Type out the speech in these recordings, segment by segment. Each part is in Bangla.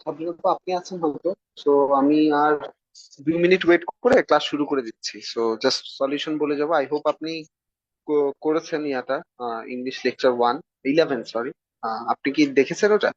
আপাতত আপনি আছেন হয়তো। সো আমি আর 2 মিনিট ওয়েট করে ক্লাস শুরু করে দিচ্ছি। সো জাস্ট সলিউশন বলে যাবো। আই হোপ আপনি করেছেন ইয়াটা, ইংলিশ লেকচার 11, সরি। আপনি কি দেখেছেন ওটা?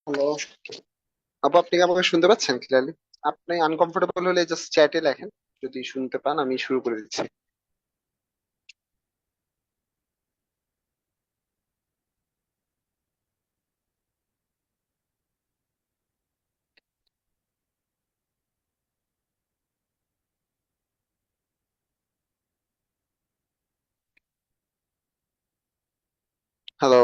হ্যালো। আপু, আপনি কি আমাকে শুনতে পাচ্ছেন ক্লিয়ারলি? আপনি আনকমফোর্টেবল হলে জাস্ট চ্যাটে লেখেন। যদি শুনতে পান আমি শুরু করে দিচ্ছি। হ্যালো।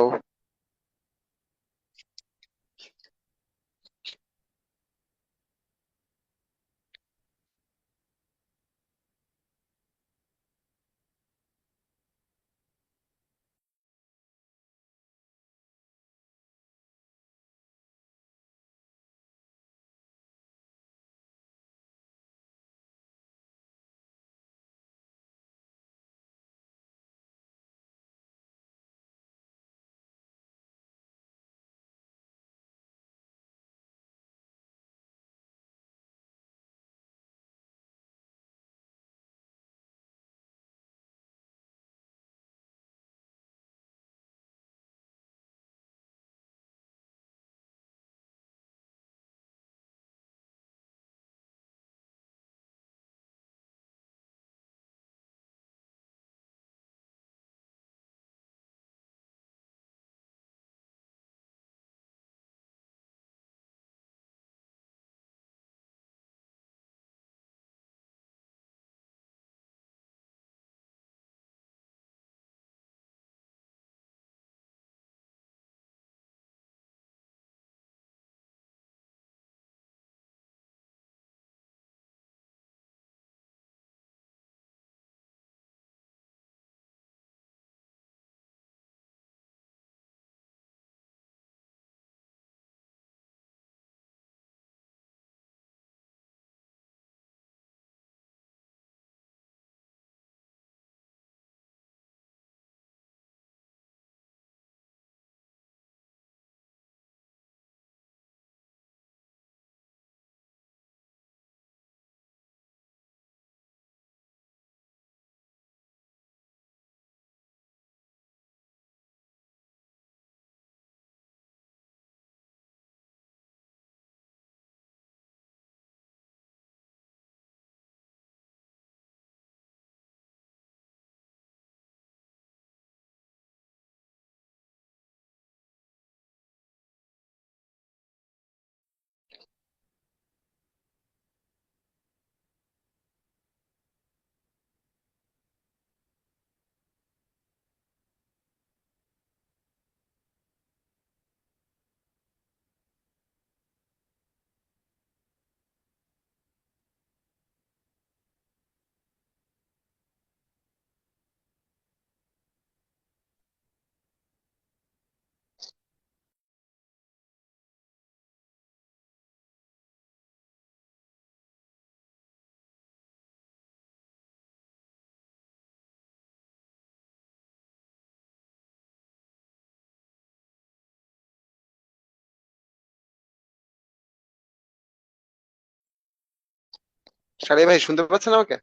সারি ভাই, শুনতে পাচ্ছেন আমাকে?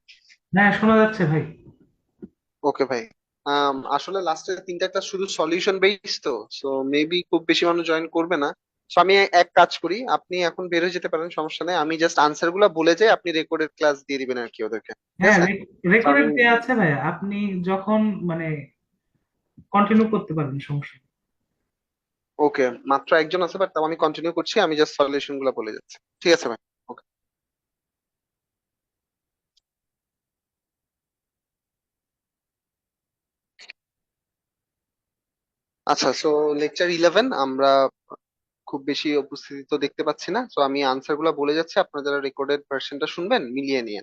হ্যাঁ, শোনা যাচ্ছে ভাই। ওকে ভাই। আসলে লাস্টের তিনটা একটা শুধু সলিউশন বেস তো, সো মেবি খুব বেশি মানুষ জয়েন করবে না। তো আমি এক কাজ করি, আপনি এখন বের হয়ে যেতে পারেন, সমস্যা নেই, আমি জাস্ট আনসার গুলা বলে যাই, আপনি রেকর্ডেড ক্লাস দিয়ে দিবেন আর কি ওদেরকে, ঠিক হ্যাঁ, আছে? তো আমি, রেকর্ডেড দেয়া আছে ভাই, আপনি যখন মানে কন্টিনিউ করতে পারবেন, সমস্যা নেই। ওকে, মাত্র একজন আছে, বাট তাও আমি কন্টিনিউ করছি, আমি জাস্ট সলিউশন গুলা বলে যাচ্ছি। ঠিক আছে ভাই। Okay. আচ্ছা, সো লেকচার 11 আমরা খুব বেশি উপস্থিতি তো দেখতে পাচ্ছি না, তো আমি আনসার গুলা বলে যাচ্ছি, আপনারা যারা রেকর্ডেড ভার্সনটা শুনবেন মিলিয়ে নিয়ে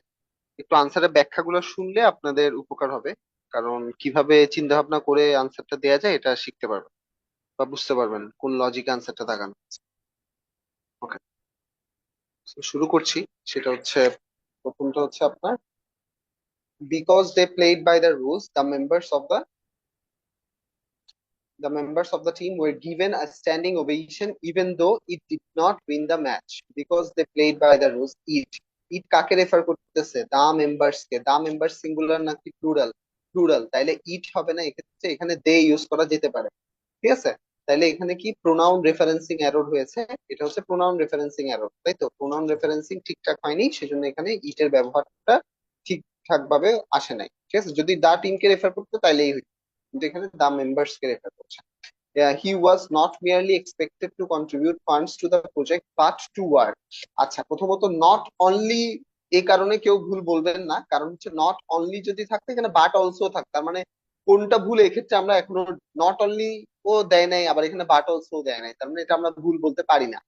একটু আনসারের ব্যাখ্যাগুলো শুনলে আপনাদের উপকার হবে, কারণ কিভাবে চিন্তা ভাবনা করে আনসারটা দেয়া যায় এটা শিখতে পারবেন বা বুঝতে পারবেন কোন লজিক আনসারটা দাগানো। ওকে, শুরু করছি। সেটা হচ্ছে, প্রথমটা হচ্ছে আপনার, because they played by the rules the members of the team were given a standing ovation even though it did not win the match because they played by the rules. It কাকে রেফার করতেছে? দা মেম্বার্স কে? দা মেম্বার্স সিঙ্গুলার নাকি প্লুরাল? প্লুরাল, তাইলে ইট হবে না, এক্ষেত্রে এখানে দে ইউজ করা যেতে পারে। ঠিক আছে, তাইলে এখানে কি প্রোনাউন রেফারেন্সিং এরর হয়েছে? এটা হচ্ছে প্রোনাউন রেফারেন্সিং এরর, তাই তো? প্রোনাউন রেফারেন্সিং ঠিকঠাক হয়নি, সেজন্য এখানে ইটের ব্যবহারটা ঠিকঠাক ভাবে আসে নাই। ঠিক আছে, যদি দা টিমকে রেফার করতো তাইলেই হইতো, কিন্তু এখানে দা মেম্বার্স কে রেফার করছে। He was not merely expected to contribute funds to the project but to work. আচ্ছা, প্রথমত নট অনলি এই কারণে কেউ ভুল বলবেন না, কারণ হচ্ছে নট অনলি যদি থাকতো এখানে বাট অলসো থাকতো, তার মানে কোনটা ভুল এক্ষেত্রে আমরা এখনো, নট অনলি ও দেয় নাই আবার এখানে বাট অলসো দেয় নাই, তার মানে এটা আমরা ভুল বলতে পারি না।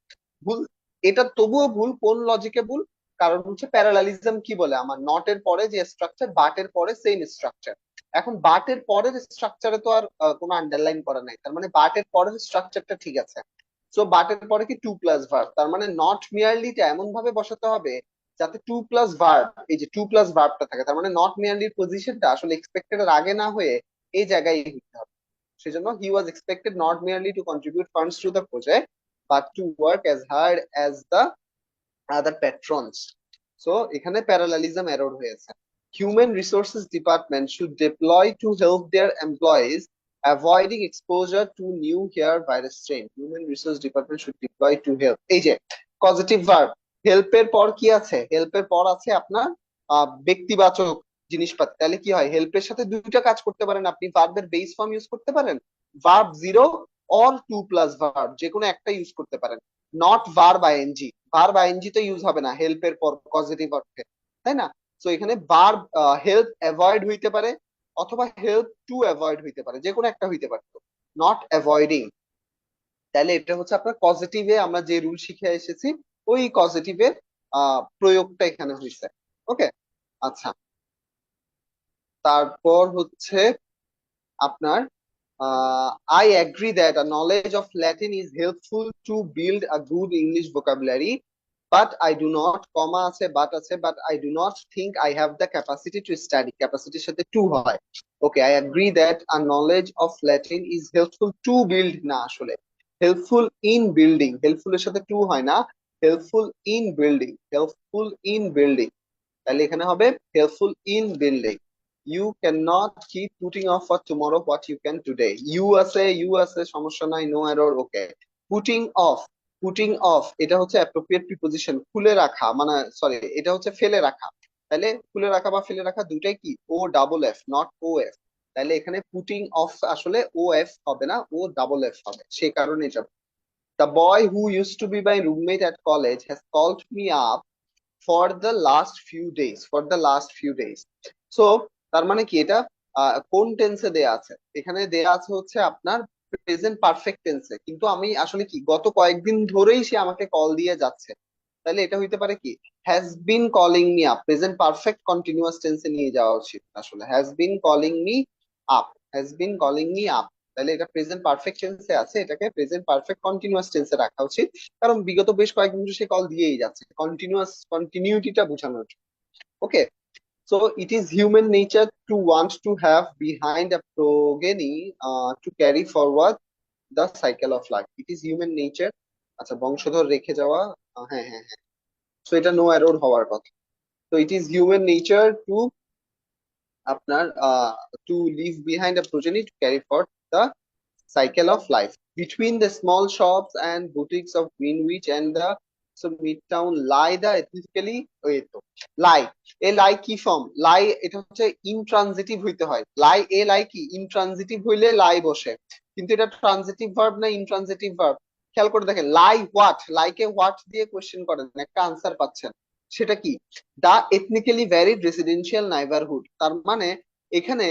ভুল, এটা তবুও ভুল, কোন লজিকে ভুল? কারণ হচ্ছে প্যারালালিজম কি বলে, আমার নট এর পরে যে স্ট্রাকচার, বাট এর পরে সেম স্ট্রাকচার। এখন বাট এর পরের স্ট্রাকচারে তো আর কোনো আন্ডারলাইন করা নাই, তার মানে বাট এর পরের স্ট্রাকচারটা ঠিক আছে। সো বাট এর পরে কি টু প্লাস ভার্ব, তার মানে নট মিয়ারলিটা এমন ভাবে বসাতে হবে যাতে টু প্লাস ভার্ব, এই যে টু প্লাস ভার্বটা থাকে, তার মানে নট মিয়ারলির পজিশনটা আসলে এক্সপেক্টেড এর আগে না হয়ে এই জায়গায় হতে হবে। সেজন্য he was expected not merely to contribute funds to the project but to work as hard as the other patrons. So এখানে প্যারালালিজম এরর হয়েছে। Human resources department should deploy to help their employees avoiding exposure to new hair virus strain. Human resource department should deploy to help, এই যে পজিটিভ ভার্ব, হেল্প এর পর কি আছে? হেল্প এর পর আছে আপনার ব্যক্তিবাচক জিনিসপাতি, তাহলে কি হয়? হেল্পের সাথে দুইটা কাজ করতে পারেন আপনি, ভার্বের বেস ফর্ম ইউজ করতে পারেন, verb zero or to plus verb, যে কোনো একটা ইউজ করতে পারেন। Not verb ING, verb ING তো ইউজ হবে না হেল্পের পর পজিটিভ অর্থে, তাই না? তো এখানে ভার্ব হেল্প অ্যাভয়েড হইতে পারে অথবা হেল্প টু অ্যাভয়েড হইতে পারে, যে কোনো একটা হইতে পারতো, নট অ্যাভয়েডিং। তাহলে এটা হচ্ছে আপনার পজিটিভে আমরা যে রুল শিখে এসেছি, ওই পজিটিভের প্রয়োগটা এখানে হয়েছে। ওকে, আচ্ছা, তারপর হচ্ছে আপনার, I agree that a knowledge of Latin is helpful to build a good English vocabulary, but I do not, comma আছে, but I do not think I have the capacity to study. Capacity সাথে to হয়। Okay, I agree that a knowledge of Latin is helpful to build, না আসলে helpful in building, helpful এর সাথে to হয় না, helpful in building, helpful in building, তাহলে এখানে হবে helpful in building. You can not keep putting off for tomorrow what you can today. You আছে, সমস্যা নাই, no error. Okay, putting off, putting off এটা হচ্ছে অ্যাপ্রোপ্রিয়েট প্রিপোজিশন, খুলে রাখা মানে, সরি, এটা হচ্ছে ফেলে রাখা। তাহলে খুলে রাখা বা ফেলে রাখা দুটাই কি? O double F, not O F. তাহলে এখানে পুটিং অফ আসলে ও এফ হবে না, ও ডাবল এফ হবে, সেই কারণে এটা। The boy who use to B my roommate at college has called me up for the last few days, for the last few days. So তার মানে কি এটা কোন টেন্সে দেয়া আছে? এখানে দেয়া আছে হচ্ছে আপনার প্রেজেন্ট পারফেক্ট টেন্সে, কিন্তু আমি আসলে কি গত কয়েকদিন ধরেই সে আমাকে কল দিয়ে যাচ্ছে, তাহলে এটা হইতে পারে কি has been calling me up, present perfect continuous টেন্সে নিয়ে যাওয়া উচিত আসলে, has been calling me up, has been calling me up. তাহলে এটা প্রেজেন্ট পারফেক্ট টেন্সে আছে, এটাকে প্রেজেন্ট পারফেক্ট কন্টিনিউয়াস টেন্সে রাখা উচিত, কারণ বিগত বেশ কয়েকদিন ধরে সে কল দিয়েই যাচ্ছে, কন্টিনিউয়াস কন্টিনিউটিটা বোঝানোর জন্য। Okay, so it is human nature to want to have behind a progeny to carry forward the cycle of life. It is human nature, আচ্ছা, বংশধর রেখে যাওয়া, হ্যাঁ হ্যাঁ হ্যাঁ, সো এটা নো এরর হওয়ার কথা। তো it is human nature to আপনার to leave behind a progeny to carry forth the cycle of life between the small shops and boutiques of Greenwich and the so midtown lie the ethnically ওই তো lie এ লাই কি ফর্ম লাই এটা হচ্ছে ইনট্রানজিটিভ হইতে হয় লাই এ লাই কি ইনট্রানজিটিভ হইলে লাই বসে কিন্তু এটা ট্রানজিটিভ ভার্ব না ইনট্রানজিটিভ ভার্ব খেয়াল করে দেখেন লাই হোয়াট লাইকে হোয়াট দিয়ে কোশ্চেন করেন একটা আনসার পাচ্ছেন সেটা কি দা এথনিক্যালি ভ্যারিড রেসিডেন্সিয়াল নাইবারহুড তার মানে এখানে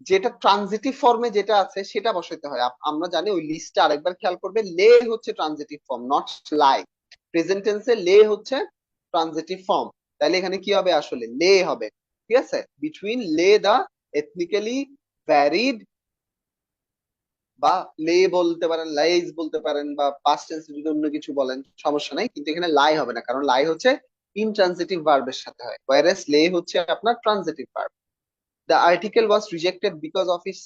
যেটা ট্রানজিটিভ ফর্মে যেটা আছে সেটা বসাইতে হয় আমরা জানি ওই লিস্টটা আরেকবার খেয়াল করবে লে হচ্ছে transitive form not lie present টেন্সে লে হচ্ছে ট্রানজিটিভ ফর্ম তাহলে এখানে কি হবে আসলে লে হবে ঠিক আছে বিটুইন লে দা এথনিক্যালি ভ্যারিড বা লে বলতে পারেন লাইজ বলতে পারেন বা পাস্ট টেন্সে যদি অন্য কিছু বলেন সমস্যা নাই কিন্তু এখানে লাই হবে না কারণ লাই হচ্ছে ইনট্রানজিটিভ ভার্বের সাথে হয় ওয়ারেস লে হচ্ছে আপনার transitive verb the article was rejected because of its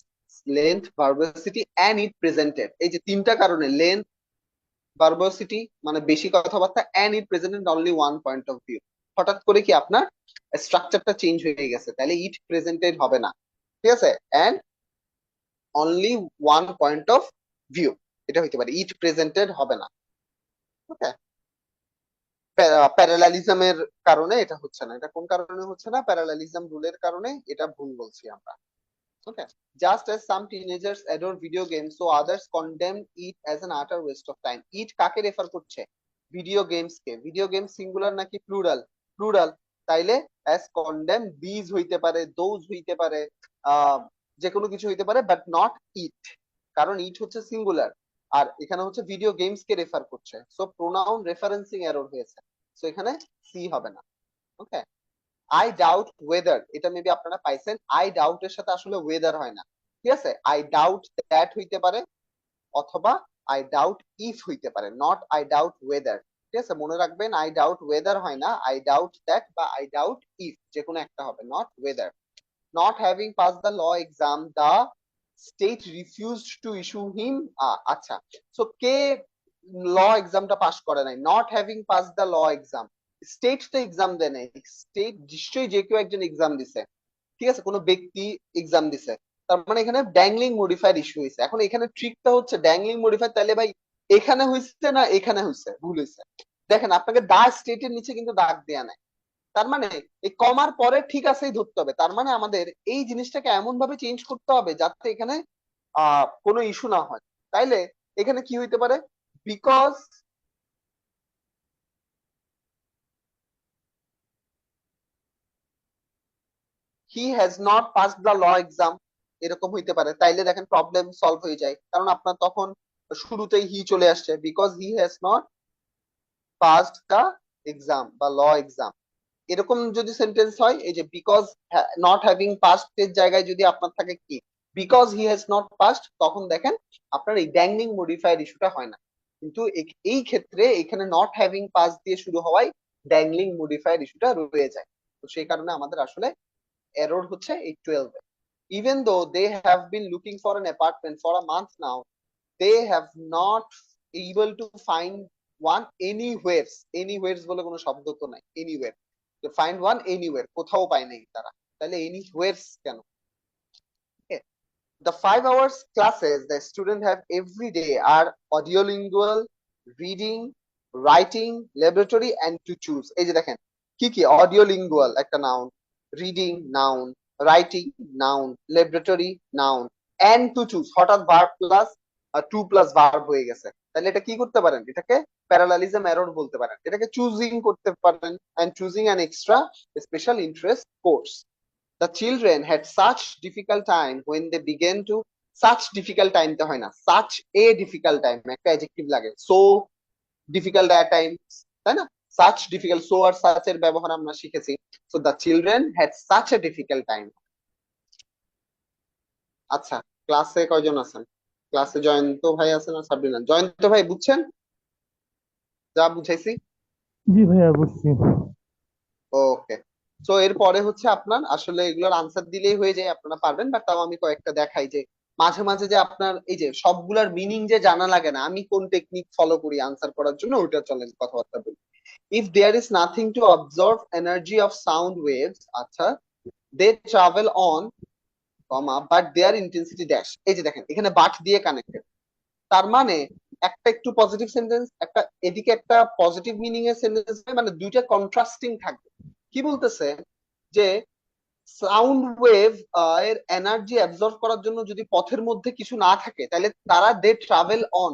length, verbosity and it presented এই যে তিনটা কারণে length, verbosity মানে বেশি কথাবার্তা and it presented only one point of view হঠাৎ করে কি আপনার স্ট্রাকচারটা চেঞ্জ হয়ে গেছে তাহলে it presented হবে না ঠিক আছে and only one point of view এটা হইতে পারে it presented হবে না ওকে প্যারালালিজমের কারণে এটা হচ্ছে না এটা কোন কারণে হচ্ছে না প্যারালালিজম রুলের কারণে এটা ভুল বলছি আমরা Okay. Just as some teenagers adore video games, so others condemn it as an utter waste of time. It কাকে রেফার করছে? ভিডিও গেমস কে। ভিডিও গেম সিঙ্গুলার নাকি প্লুরাল? প্লুরাল। তাইলে as condemn these হইতে পারে, those হইতে পারে, যে কোনো কিছু হইতে পারে বাট নট ইট। কারণ ইট হচ্ছে সিঙ্গুলার আর এখানে হচ্ছে ভিডিও গেমস কে রেফার করছে। সো প্রোনাউন রেফারেন্সিং এরর হয়েছে। সো এখানে সি হবে না। ওকে। আই ডাউট ওয়েদার এটা মেবি আপনারা পাইছেন আই ডাউট এর সাথে আসলে ওয়েদার হয় না ঠিক আছে আই ডাউট দ্যাট হইতে পারে অথবা আই ডাউট ইফ হইতে পারে নট আই ডাউট ওয়েদার ঠিক আছে মনে রাখবেন আই ডাউট ওয়েদার হয় না আই ডাউট দ্যাট বা আই ডাউট ইফ যে কোনো একটা হবে not whether not having pass the law exam the state refused to issue him আচ্ছা সো কে ল এক্সামটা পাস করে নাই not having pass the law exam state তো এক্সাম দেয় নাই স্টেট নিশ্চয়ই যে কেউ একজন এক্সাম দিছে ঠিক আছে কোনো ব্যক্তি এক্সাম দিছে তার মানে এখানে ড্যাংলিং মডিফায়ার ইস্যু হয়েছে এখন এখানে ট্রিকটা হচ্ছে ড্যাংলিং মডিফায়ার তাহলে ভাই এখানে হয়েছে না এখানে হয়েছে ভুল হয়েছে দেখেন আপনাকে দা স্টেটের নিচে কিন্তু দাগ দেয়া নাই তার মানে এই কমার পরে ঠিক আছেই ধরতে হবে তার মানে আমাদের এই জিনিসটাকে এমন ভাবে চেঞ্জ করতে হবে যাতে এখানে কোনো ইস্যু না হয় তাইলে এখানে কি হইতে পারে because he has not pass the law exam এরকম হইতে পারে তাইলে দেখেন প্রবলেম সলভ হয়ে যায় কারণ আপনার তখন শুরুতেই হি চলে আসছে because he has not passed the exam বা ল এক্সাম এরকম যদি সেন্টেন্স হয় এই যে বিকজ নট হ্যাভিং পাসড এর জায়গায় যদি আপনার থাকে কি because he has not passed তখন দেখেন আপনার এই ড্যাংলিং মডিফায়ার ইস্যুটা হয় না কিন্তু এই ক্ষেত্রে এখানে নট হ্যাভিং পাস দিয়ে শুরু হওয়ায় ড্যাংলিং মডিফায়ার ইস্যুটা রয়ে যায় তো সেই কারণে আমাদের আসলে error হচ্ছে এই 12 এ even though they have been looking for an apartment for a month now they have not able to find one anywhere বলে কোনো শব্দ তো নাই anywhere to find one anywhere কোথাও পায় নাই তারা তাহলে anywhere কেন okay. The 5 hours classes the student have every day are audiolingual reading writing laboratory and to choose এই যে দেখেন কি কি audiolingual একটা noun reading noun writing noun laboratory noun and to choose হঠাৎ verb plus to plus verb হয়ে গেছে তাহলে এটা কি করতে পারেন এটাকে প্যারালালিজম এরর বলতে পারেন এটাকে চুজিং করতে পারেন and choosing an extra special interest course the children had such difficult time when they began to such difficult time তে হয় না such a difficult time একটা অ্যাডজেক্টিভ লাগে so difficult at times তাই না such difficult so আর such এর ব্যবহার আমরা শিখেছি so the children had such a difficult time আচ্ছা ক্লাসে কয়জন আছেন ক্লাসে জয়ন্ত ভাই আছেন আর সাবরিনা জয়ন্ত ভাই বুঝছেন যা বুঝাইছি জি ভাইয়া বুঝছি। ওকে সো এরপরে হচ্ছে আপনার আসলে এগুলোর আনসার দিলেই হয়ে যায় আপনারা পারবেন বাট তাও আমি কয়েকটা দেখাই যে মাঝে মাঝে যে আপনার এই যে সবগুলার মিনিং যে জানা লাগে না আমি কোন টেকনিক ফলো করি আনসার করার জন্য ওইটা চলেন কথাবার্তা বলি if there is nothing to absorb energy of sound waves আচ্ছা they travel on comma but their intensity dash, এই যে দেখেন এখানে বাট দিয়ে কানেক্টেড, তার মানে একটা একটু পজিটিভ সেন্টেন্স, একটা এদিকে একটা পজিটিভ মিনিং এর সেন্টেন্স, মানে দুইটা কন্ট্রাস্টিং থাকবে। কি বলতেছে যে সাউন্ড ওয়েভ এর এনার্জি অ্যাবজর্ব করার জন্য যদি পথের মধ্যে কিছু না থাকে তাহলে তারা দে ট্রাভেল অন।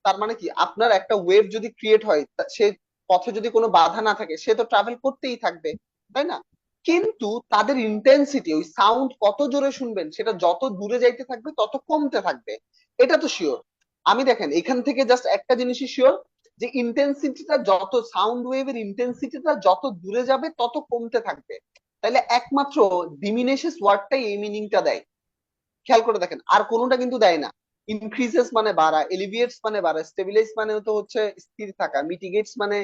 তার মানে কি, আপনার একটা ওয়েভ যদি ক্রিয়েট হয় সে পথে যদি কোনো বাধা না থাকে সে তো ট্রাভেল করতেই থাকবে, তাই না? কিন্তু তাদের ইন্টেন্সিটি, ওই সাউন্ড কত জোরে শুনবেন সেটা যত দূরে যাইতে থাকবে তত কমতে থাকবে, এটা তো শিওর। আমি দেখেন এখান থেকে জাস্ট একটা জিনিসই শিওর, যে ইন্টেন্সিটিটা যত, সাউন্ড ওয়েভের ইন্টেন্সিটিটা যত দূরে যাবে তত কমতে থাকবে। তাহলে একমাত্র ডিমিনিশেস ওয়ার্ডটাই এই মিনিংটা দেয়। খেয়াল করে দেখেন আর কোনোটা কিন্তু দেয় না। ইনক্রিজেস মানে বাড়া, এলিভিয়েটস মানে বাড়া, স্টেবিলাইজ মানে তো হচ্ছে স্থির থাকা, মিটিগেটস মানে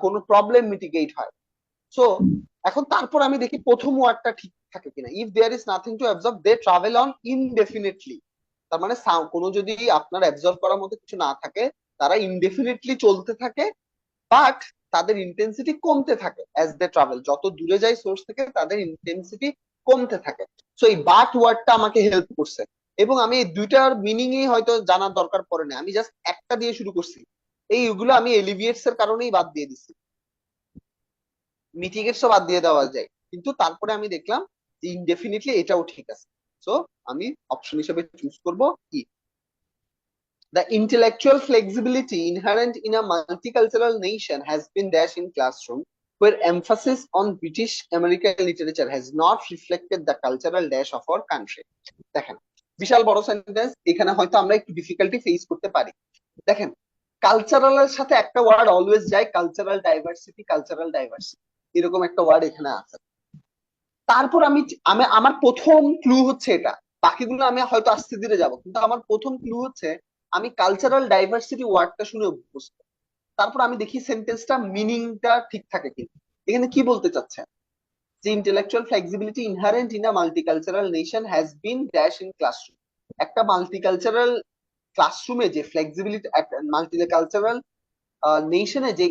কোনো প্রবলেম মিটিগেট হয়। সো এখন তারপর আমি দেখি প্রথম ওয়ার্ডটা ঠিক থাকে কিনা। If there is nothing to absorb they travel on indefinitely. তার মানে কোনো যদি আপনার অ্যাবজর্ব করার মতো কিছু না থাকে তারা ইনডেফিনিটলি চলতে থাকে, বাট তাদের ইন্টেন্সিটি কমতে থাকে অ্যাজ দে ট্রাভেল, যত দূরে যায় সোর্স থেকে তাদের ইন্টেন্সিটি কমতে থাকে। সো এই বাট ওয়ার্ডটা আমাকে হেল্প করছে, এবং আমি এই দুইটার মিনিংই হয়তো জানার দরকার পড়ে না, আমি জাস্ট একটা দিয়ে শুরু করছি। এইগুলো আমি এলিভিয়েটস এর কারণেই বাদ দিয়ে দিছি, মিটিগেটসও বাদ দিয়ে দেওয়া যায়, কিন্তু তারপরে আমি দেখলাম যে ইনডেফিনিটলি এটাও ঠিক আছে। সো আমি অপশন হিসেবে চুজ করব কি, the intellectual flexibility inherent in a multicultural nation has been dash in classroom where emphasis on British American literature has not reflected the cultural dash of our country. দেখেন বিশাল বড় সেন্টেন্স, এখানে হয়তো আমরা একটু ডিফিকাল্টি ফেস করতে পারি। দেখেন কালচারাল এর সাথে একটা ওয়ার্ড অলওয়েজ যায়, কালচারাল ডাইভার্সিটি, কালচারাল ডাইভার্সিটি, এরকম একটা ওয়ার্ড এখানে আছে। তারপর আমি আমি আমার প্রথম ক্লু হচ্ছে এটা, বাকিগুলো আমি হয়তো আস্তে ধীরে যাব, কিন্তু আমার প্রথম ক্লু হচ্ছে আমি কালচারাল ডাইভার্সিটি ওয়ার্ডটা শুনে অভ্যস্ত। তারপর আমি দেখি সেন্টেন্সটা মিনিংটা ঠিক থাকে কি। এখানে কি বলতে চাচ্ছে, যে intellectual flexibility inherent in a multicultural nation has been dash in classroom. একটা মাল্টিকালচারাল ক্লাসরুমে যে ফ্লেক্সিবিলিটি, মাল্টিকালচারাল নেশনে যে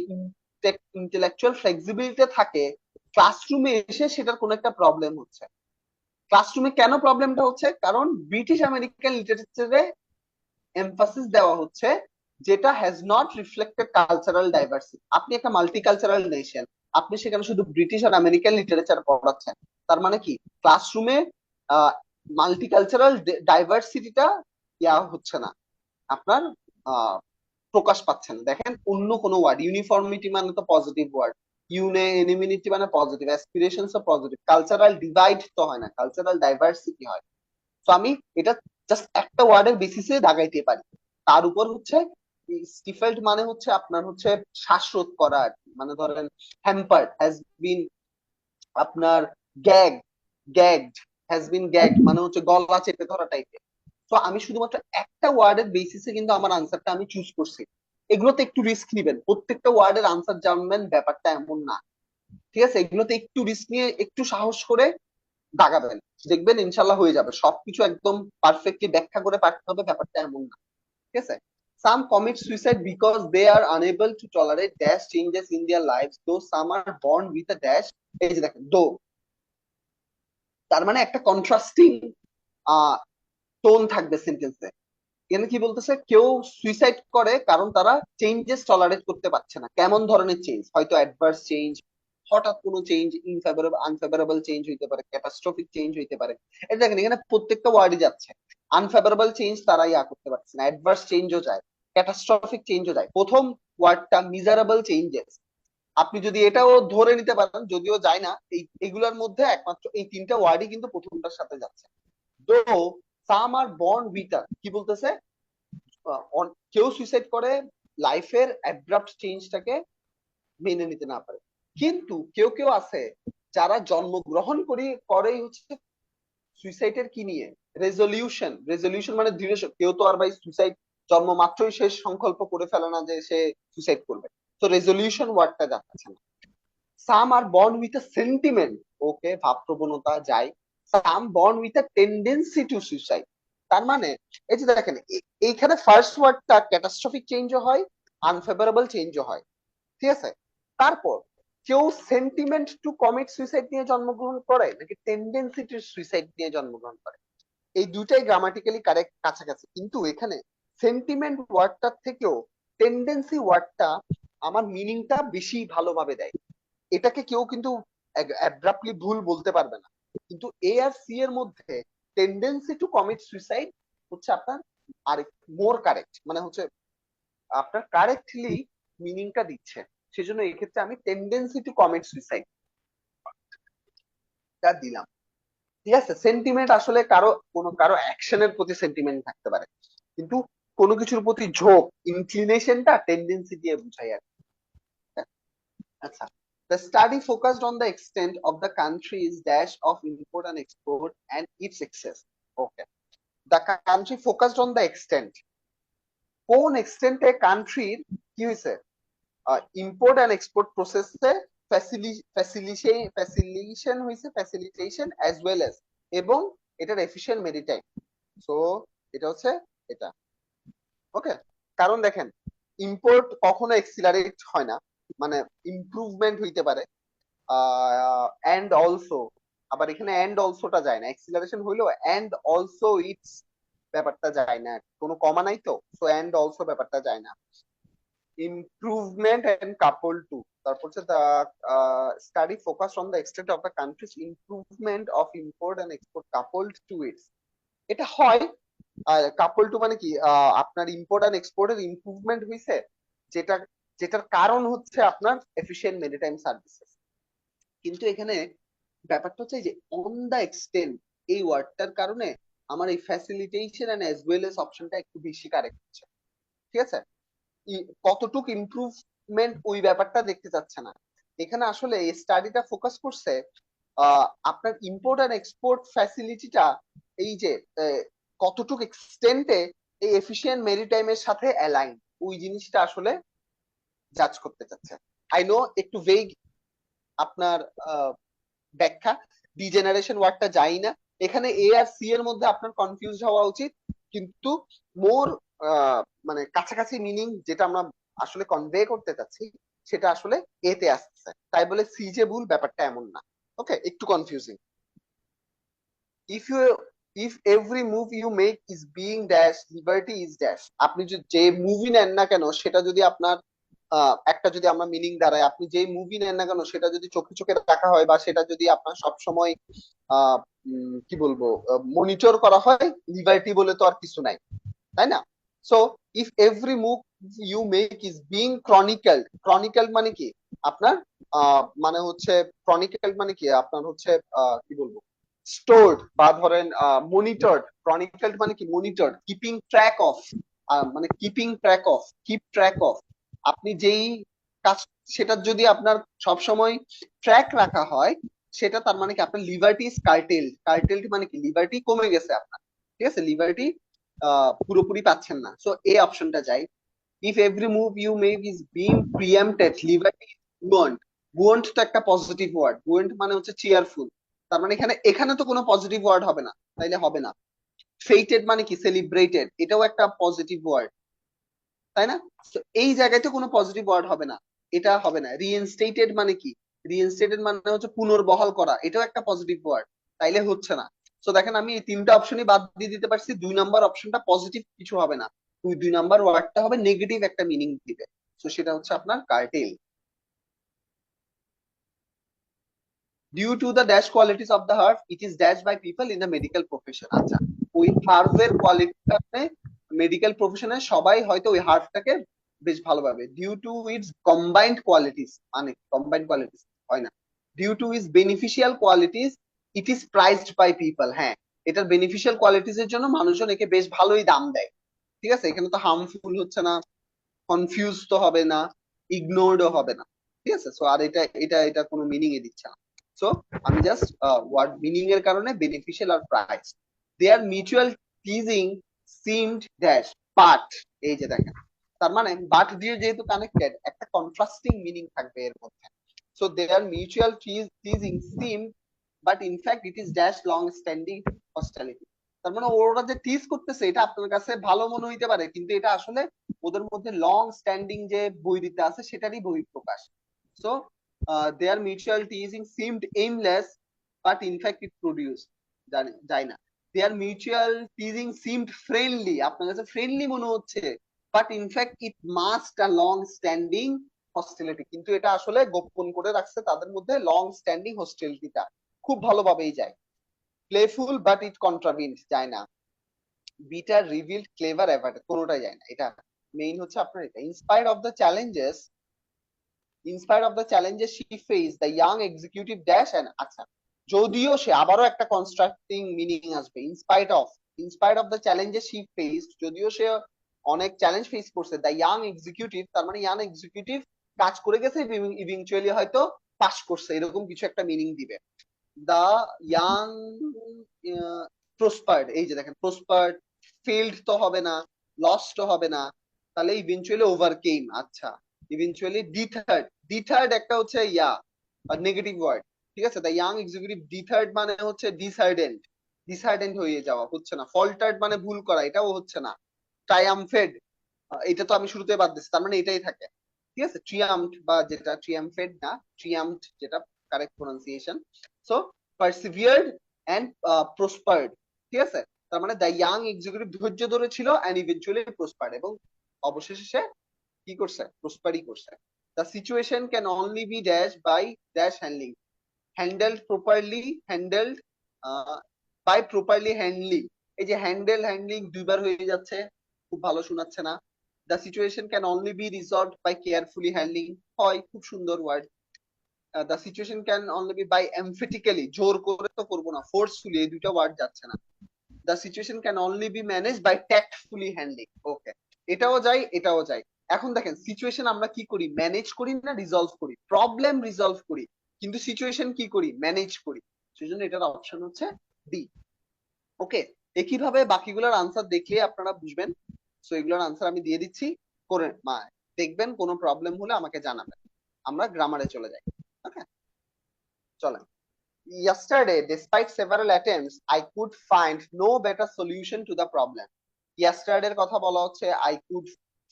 ইন্টেলেকচুয়াল ফ্লেক্সিবিলিটি থাকে, ক্লাসরুমে এসে সেটার কোনো একটা প্রবলেম হচ্ছে। ক্লাসরুমে কেন প্রবলেমটা হচ্ছে, কারণ ব্রিটিশ আমেরিকান লিটারেচারে এমফাসিস দেওয়া হচ্ছে যেটা has not reflected cultural diversity. আপনি একটা মাল্টিকালচারাল নেশন, আপনি সেখানে শুধু ব্রিটিশ আর আমেরিকান লিটারেচার পড়াচ্ছেন, তার মানে কি ক্লাসরুমে মাল্টিকালচারাল ডাইভার্সিটিটা ইয়া হচ্ছে না, আপনার প্রকাশ পাচ্ছে না। দেখেন অন্য কোনো ওয়ার্ড, ইউনিফর্মিটি মানে তো পজিটিভ ওয়ার্ড, ইউনিমিনিটি মানে positive, aspirations positive, cultural divide তো হয় না, কালচারাল ডাইভার্সিটি হয়। তো আমি এটা জাস্ট একটা ওয়ার্ডের বেসিসে দাগাইতে পারি। তার উপর হচ্ছে স্টিফেল্ড মানে হচ্ছে আপনার হচ্ছে শ্বাসরোধ করা আর কি, মানে ধরেন হ্যাম্পার্ড হ্যাজ বিন আপনার গ্যাগ, গ্যাগড হ্যাজ বিন গ্যাগড মানে হচ্ছে গলা চেপে ধরা টাইপের। তো আমি শুধুমাত্র একটা ওয়ার্ডের বেসিসে কিন্তু আমার আনসারটা আমি চুজ করছি। এগুলোতে একটু রিস্ক নিবেন, প্রত্যেকটা ওয়ার্ডের আনসার জানবেন ব্যাপারটা এমন না, ঠিক আছে? এগুলোতে একটু রিস্ক নিয়ে একটু সাহস করে দাগাবেন, দেখবেন ইনশাল্লাহ হয়ে যাবে। সবকিছু একদম পারফেক্টলি ব্যাখ্যা করে পাঠতে হবে ব্যাপারটা এমন না, ঠিক আছে? Some commit suicide because they are unable to tolerate dash changes in their lives, though some are born with a dash। এই যে দেখেন দো, তার মানে একটা কন্ট্রাস্টিং টোন থাকবে সেন্টেন্সে। এখানে কি বলতেছে, কেউ সুইসাইড করে কারণ তারা চেঞ্জেস টলারেট করতে পারছে না। কেমন ধরনের চেঞ্জ, হয়তো অ্যাডভার্স চেঞ্জ, হঠাৎ কোনো চেঞ্জ, ইনফেভারেবল আনফেভারেবল চেঞ্জ হইতে পারে, ক্যাটাস্ট্রফিক চেঞ্জ হইতে পারে। এটা দেখেন এখানে প্রত্যেকটা ওয়ার্ডই যাচ্ছে। আনফেভারেবল চেঞ্জ তারা ইয়া করতে পারছে না, অ্যাডভার্স চেঞ্জও যায়, ক্যাটাস্ট্রফিক চেঞ্জও যায়। প্রথম ওয়ার্ডটা মিজারেবল চেঞ্জেস, আপনি যদি এটাও ধরে নিতে পারেন, যদিও যায় না, এইগুলোর মধ্যে একমাত্র এই তিনটা ওয়ার্ডই কিন্তু প্রথমটার সাথে যাচ্ছে। তো সাম আর বর্ন উইথ, কি বলতেছে, কেউ সুইসাইড করে লাইফের অ্যাব্রাপ্ট চেঞ্জটাকে মেনে নিতে না পারে, কিন্তু কেউ কেউ আছে যারা জন্মগ্রহণ করেই হচ্ছে সুইসাইডের কি নিয়ে, রেজলিউশন। রেজলিউশন মানে দৃঢ়, কেউ তো আর ভাই সুইসাইড জন্ম মাত্রই শেষ সংকল্প করে ফেলে না যে সে সুইসাইড করবে। তো রেজলিউশন ওয়ার্ডটা যাচ্ছে না। Some are born with a sentiment, okay ভাব প্রবণতা যায়। Some born with a tendency to suicide, তার মানে এই যে দেখেন এইখানে ফার্স্ট ওয়ার্ডটা ক্যাটাস্ট্রফিক চেঞ্জও হয়, আনফেভারেবল চেঞ্জও হয়, ঠিক আছে? তারপর কেউ সেন্টিমেন্ট টু কমিট সুইসাইড নিয়ে জন্মগ্রহণ করে নাকি টেন্ডেন্সি টু সুইসাইড নিয়ে জন্মগ্রহণ করে? এই দুটাই গ্রামাটিক্যালি কারেক্ট কাছাকাছি, কিন্তু এখানে সেন্টিমেন্ট ওয়ার্ডটার থেকেও টেন্ডেন্সি ওয়ার্ডটা আমার মিনিংটা বেশি ভালোভাবে দেয়। এটাকে কেউ কিন্তু অ্যাব্রাপ্টলি ভুল বলতে পারবে না, কিন্তু এ আর সি এর মধ্যে টেন্ডেন্সি টু কমিট সুইসাইড হচ্ছে আপনার আর মোর কারেক্ট, মানে হচ্ছে আপনার কারেক্টলি মিনিংটা দিচ্ছে। সেজন্য এই ক্ষেত্রে আমি টেন্ডেন্সি টু কমিট সুইসাইড টা দিলাম। ঠিক আছে, সেন্টিমেন্ট আসলে কারো অ্যাকশনের প্রতি সেন্টিমেন্ট থাকতে পারে, কিন্তু কোনো কিছুর প্রতি ঝোঁক ইনক্লিনেশনটা টেন্ডেন্সি দিয়ে বুঝাই আর কি। আচ্ছা, the study focused on the extent of the country's dash of import and export and its excess. Okay, the country focused on the extent, কোন এক্সটেন্টে কান্ট্রির কি হয়েছে ইম্পোর্ট এন্ড এক্সপোর্ট প্রসেসে ফ্যাসিলিটেশন হয়েছে, ফ্যাসিলিটেশন অ্যাজ ওয়েল এজ, এবং এটার এফিশিয়েন্ট মেরিটাইম। সো এটা হচ্ছে এটা। ওকে, কারণ দেখেন ইম্পোর্ট কখনো এক্সিলারেট হয় না, মানে ইমপ্রুভমেন্ট হইতে পারে, এন্ড অলসো, আবার এখানে এন্ড অলসোটা যায় না, এক্সিলারেশন হইলো এন্ড অলসো ইটস ব্যাপারটা যায় না, কোনো কমা নাই তো, সো এন্ড অলসো ব্যাপারটা যায় না। ইমপ্রুভমেন্ট এন্ড কাপল টু, তারপর হচ্ছে the study focus on the extent of the country's improvement of import and export coupled to its. এটা হয় কাপল টু মানে কি আপনার ইম্পোর্ট এন্ড এক্সপোর্টের ইমপ্রুভমেন্ট হয়েছে, যেটা যেটার কারণ হচ্ছে আপনার এফিশিয়েন্ট মেরিটাইম সার্ভিসেস। কিন্তু এখানে ব্যাপারটা হচ্ছে যে অন দা এক্সটেন্ট এই ওয়ার্ডটার কারণে আমার এই facilitation and as well as অপশনটা একটু বেশি কারেক্ট হচ্ছে। ঠিক আছে, কতটুকু ইমপ্রুভমেন্ট ওই ব্যাপারটা দেখতে যাচ্ছে না। এখানে আসলে এই স্টাডিটা ফোকাস করছে আপনার ইম্পোর্ট এন্ড এক্সপোর্ট ফ্যাসিলিটিটা এই যে কতটুকু এক্সটেন্টে এই এফিশিয়েন্ট মেরিটাইমের সাথে অ্যালাইন, ওই জিনিসটা আসলে জাজ করতে চাচ্ছে। আই নো একটু ভেগ আপনার ব্যাখ্যা, ডিজেনারেশন ওয়ার্ডটা যাই না, এখানে এ আর সি এর মধ্যে আপনার কনফিউজ হওয়া উচিত, কিন্তু মোর মানে কাছাকাছি মিনিং যেটা আমরা আসলে কনভে করতে চাচ্ছি সেটা আসলে এ তে আসছে, তাই বলে সি যে ভুল ব্যাপারটা এমন না। ওকে, একটু confusing. If you if every move you make is being dash liberty is dash, আপনি যে মুভি নেন না কেন সেটা যদি আপনার একটা যদি আমরা মিনিং দাঁড়ায়, আপনি যে মুভি নেন না কেন সেটা যদি চোখে চোখে রাখা হয় বা সেটা যদি আপনার সব সময় কি বলবো মনিটর করা হয়, লিবার্টি বলে তো আর কিছু নাই, তাই না? So if every move you make is being chronicled, chronicled মানে কি আপনার মানে হচ্ছে ক্রনিকেলড মানে কি আপনার হচ্ছে কি বলবো স্টোরড বা ধরেন মনিটরড, ক্রনিকেলড মানে কি মনিটরড, কিপিং ট্র্যাক অফ, মানে keeping track of, keep track of, আপনি যেই কাজ সেটার যদি আপনার সব সময় ট্র্যাক রাখা হয়, সেটা তার মানে কি আপনার লিবার্টি ইজ কার্টেল, কার্টেলড মানে কি লিবার্টি কমে গেছে আপনার। ঠিক আছে, লিবার্টি পুরোপুরি পাচ্ছেন না, সো এই অপশনটা যাই। If every move you make is being preempted, liberty buoyant, buoyant তো একটা পজিটিভ ওয়ার্ড, বুয়ন্ট মানে হচ্ছে চেয়ারফুল, তার মানে এখানে এখানে তো কোনো পজিটিভ ওয়ার্ড হবে না, তাইলে হবে না। ফেইটেড মানে কি সেলিব্রেটেড, এটাও একটা পজিটিভ ওয়ার্ড, তাই না? তো এই জায়গায় তো কোনো পজিটিভ ওয়ার্ড হবে না, এটা হবে না। রিইনস্টেটেড মানে কি, রিইনস্টেটেড মানে হচ্ছে পুনর্বহাল করা, এটাও একটা পজিটিভ ওয়ার্ড, তাইলে হচ্ছে না। তো দেখেন আমি এই তিনটা অপশনই বাদ দিয়ে দিতে পারছি, 2 নম্বর অপশনটা পজিটিভ কিছু হবে না, 2 নম্বর ওয়ার্ডটা হবে নেগেটিভ একটা মিনিং দিবে, তো সেটা হচ্ছে আপনার cartel. Due to the dash qualities of the herb it is dash by people in the medical profession. আচ্ছা, ওই হার্ভের কোয়ালিটিটাতে মেডিকেল প্রফেশনে সবাই হয়তো ওই হার্ভটাকে বেশ ভালোভাবে, due to its combined qualities, মানে কম্বাইন্ড কোয়ালিটিস হয় না, due to its beneficial qualities it is priced by people. হ্যাঁ, এটার বেনিফিশিয়াল কোয়ালিটিস এর জন্য মানুষজন একে বেশ ভালোই দাম দেয়। ঠিক আছে, এখানে তো হার্মফুল হচ্ছে না, কনফিউজ তো হবে না, ইগনোরডও হবে না। ঠিক আছে, সো আর এটা এটা এটা কোনো মিনিং এ দিচ্ছে না। সো আমি জাস্ট ওয়ার্ড মিনিং এর কারণে বেনিফিশিয়াল আর price, they are mutual teasing seemed dash but, এই যে দেখেন, তার মানে বাট দিয়ে যেহেতু কানেক্টেড একটা কন্ট্রাস্টিং মিনিং থাকবে এর মধ্যে। So they are mutual teasing seem but in fact it is dash long standing hostility. তার মানে ওরা যে টিজ করতেছে এটা আপনার কাছে ভালো মনে হইতে পারে, কিন্তু এটা আসলে ওদের মধ্যে লং স্ট্যান্ডিং যে বৈরিতা আছে সেটারই বহিঃপ্রকাশ। So their mutual teasing seemed aimless, but in fact it produced, যায় না, their mutual teasing seemed friendly, আপনার কাছে ফ্রেন্ডলি মনে হচ্ছে, but in fact it masked a long standing hostility, কিন্তু এটা আসলে গোপন করে রাখছে তাদের মধ্যে লং স্ট্যান্ডিং হস্টিলিটিটা, খুব ভালোভাবেই যায়। প্লেফুল বাট ইট কন্ট্রাভিন্ড, যায় না। বিটার রিভিলড ক্লেভার অ্যাভার্টেড, কোনোটাই যায় না। এটা মেইন হচ্ছে আপনার এটা। Inspire of the challenges she face the young executive dash and, আচ্ছা, যদিও সে, আবারও একটা কনস্ট্রাক্টিং মিনিং আসবে, inspire of the challenges she face, যদিও সে অনেক চ্যালেঞ্জ ফেস করছে, দ্য ইয়াং এক্সিকিউটিভ, তার মানে ইয়াং এক্সিকিউটিভ কাজ করে গেছে, ইভেনচুয়ালি হয়তো পাস করছে, এরকম কিছু একটা মিনিং দিবে। দ্য ইয়াং প্রসপার্ড, এই যে দেখেন প্রসপার্ড, ফেইল্ড তো হবে না, লস্ট তো হবে না, তাহলে ইভেনচুয়ালি ওভারকেম। আচ্ছা, ইভেনচুয়ালি ডিথার্ড একটা হচ্ছে নেগেটিভ ওয়ার্ড, ঠিক আছে। দ্য ইয়াং এক্সিকিউটিভ ডিথার্ড মানে হচ্ছে ডিসার্ডেন্ট হয়ে যাওয়া, হচ্ছে না। ফল্টার্ড মানে ভুল করা, এটাও হচ্ছে না। ট্রায়াম্ফেড, এটা তো আমি শুরুতে বাদ দিচ্ছি, তার মানে এটাই থাকে, ঠিক আছে। ট্রিয়াম্ফড বা যেটা ট্রিয়াম্ফেড না, ট্রিয়াম্ফড যেটা correct pronunciation. So persevered and prospered, ঠিক আছে। তার মানে দ্য ইয়াং এক্সিকিউটিভ ধৈর্য ধরেছিল এন্ড ইভেন্চুয়ালি প্রসপার্ড, এবং অবশেষে সে কি করছে, প্রসপারই করছে। The situation can only be dash by dash handling, handled by properly handling, এই যে হ্যান্ডলিং দুইবার হয়ে যাচ্ছে, খুব ভালো শোনাচ্ছে না। The situation can only be resolved by carefully handling, হয়, খুব সুন্দর word. The situation can only be by emphatically, জোর করে তো করবো না, ফোর্সফুলি, এই দুইটা ওয়ার্ড যাচ্ছে না। The situation can only be manage by tactfully handling, okay, এটাও যাই এটাও যাই। এখন দেখেন সিচুয়েশন আমরা কি করি, ম্যানেজ করি না রিজলভ করি, প্রবলেম রিজলভ করি, কিন্তু সিচুয়েশন কি করি, ম্যানেজ করি। সেজন্য এটার অপশন হচ্ছে ডি। ওকে, একইভাবে বাকিগুলোর আনসার দেখলে আপনারা বুঝবেন। সো এগুলোর আনসার আমি দিয়ে দিচ্ছি, করে দেখবেন, কোনো প্রবলেম হলে আমাকে জানাবেন। আমরা গ্রামারে চলে যাই। ওকে, চলেন। Yesterday, despite several attempts, I could find no better solution to the problem. Yesterday এর কথা বলা হচ্ছে, I could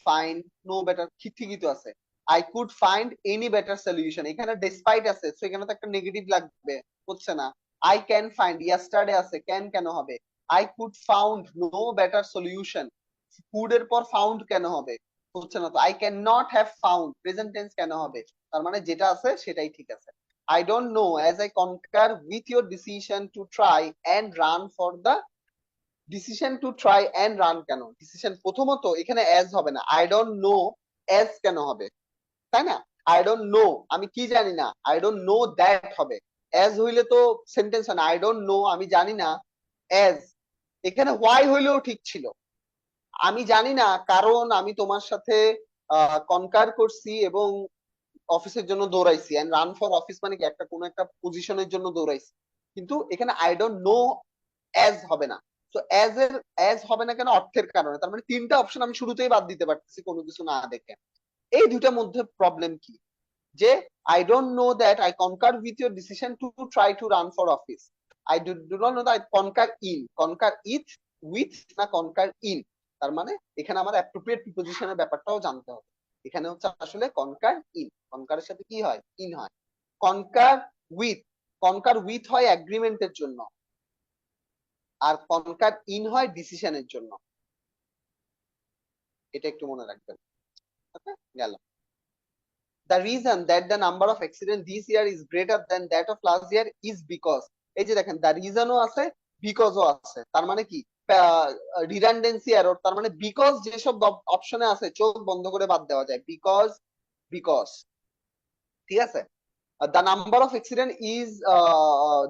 find no better, ঠিকই তো আছে। I could find any better solution, এখানে despite আছে, সো এখানে তো একটা নেগেটিভ লাগবে, হচ্ছে না। I can find, yesterday আছে, can কেন হবে? I could found no better solution, could এর পর found কেন হবে? হচ্ছে না তো। I cannot have found, present tense কেন হবে? তার মানে যেটা আছে সেটাই ঠিক আছে। I don't know as I concur with your decision to try and run for the decision to try and run, কেন ডিসিশন, প্রথমত এখানে as হবে না, I don't know as কেন হবে, তাই না? I don't know, আমি কি জানি না, I don't know that হবে। as হইলে তো সেন্টেন্স হয় না, I don't know, আমি জানি না as, এখানে why হইলেও ঠিক ছিল, আমি জানি না কারণ আমি তোমার সাথে কনকার করছি এবং অফিসের জন্য দৌড়াইছি, এন্ড রান ফর অফিস মানে কি, একটা কোনো একটা পজিশনের জন্য দৌড়াইছি, কিন্তু এখানে আই ডোন্ট নো অ্যাজ হবে না। তো অ্যাজ হবে না কেন, অর্থের কারণে। তার মানে তিনটা অপশন আমি শুরুতেই বাদ দিতে পারতেছি কোনো কিছু না দেখে। এই দুইটার মধ্যে প্রবলেম কি, যে I don't know that I কনকার with your decision to try to run for office, I do not know that কনকার with না কনকার ইন, তার মানে এখানে আমার অ্যাপ্রোপ্রিয়েট প্রিপোজিশনের ব্যাপারটাও জানতে হবে। এখানে হচ্ছে আসলে কনকারের সাথে কি হয়, ইন হয়। কনকার উইথ, কনকার উইথ হয় অ্যাগ্রিমেন্টের জন্য, আর কনকার ইন হয় ডিসিশনের জন্য, এটা একটু মনে রাখবেন। ওকে, গেল। The reason that the number of accidents this year is greater than that of last year is because, এই যে দেখেন the reason ও আছে, because ও আছে, তার মানে কি রিডান্ডেন্সি এরর, তার মানে বিকজ যেসব অপশনে আছে চোখ বন্ধ করে বাদ দেওয়া যায়, বিকজ, ঠিক আছে। The number of accident is